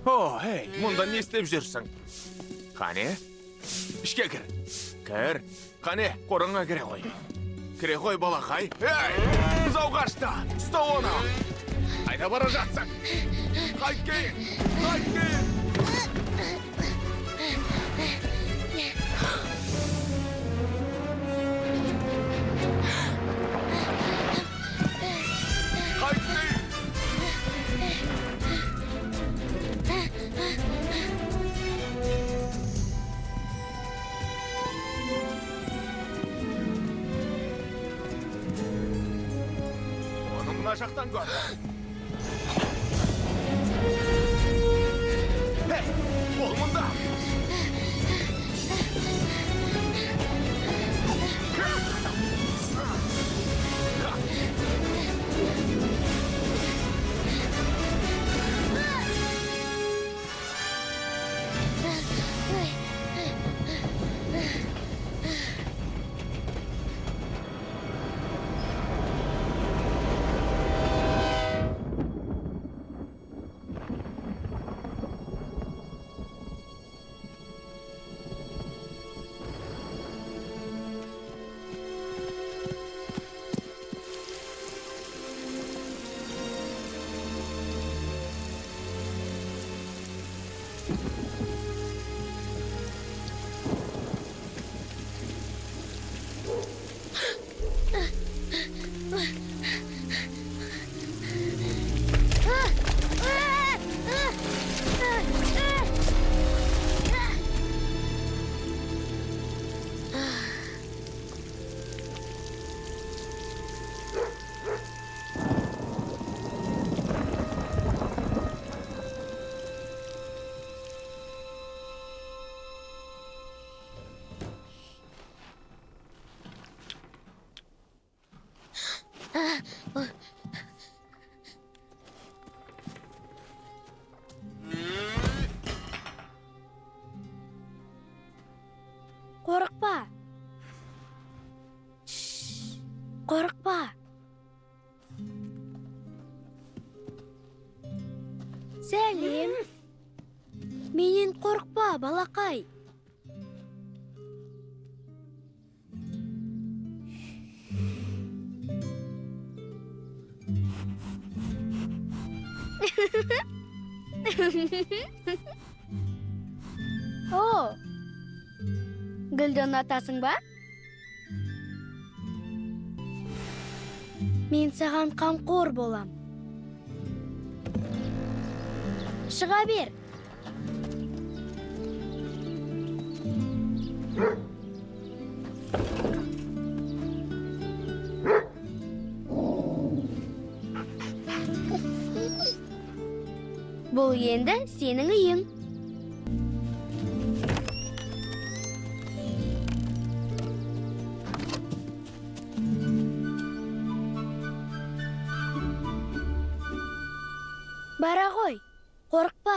О, ей, мұнда не істеп жүрсің? Қане? Ішке кір. Кір. Қане, қорыңа кіре қой. Кіре қой, балақай. Ей, бұзау қашты. Ұста оны. Қайда бара жатсың? Қайт кейін. Қайт кейін. Мына жақтан көр. Ей, ол мұнда. Қорықпа. Қорықпа. Сәлем. Менен қорықпа, балақай. О, гүлді ұнатасың ба? Мен саған қамқор болам. Шыға бер. Бұл енді сенің үйің. Бара ғой, қорықпа.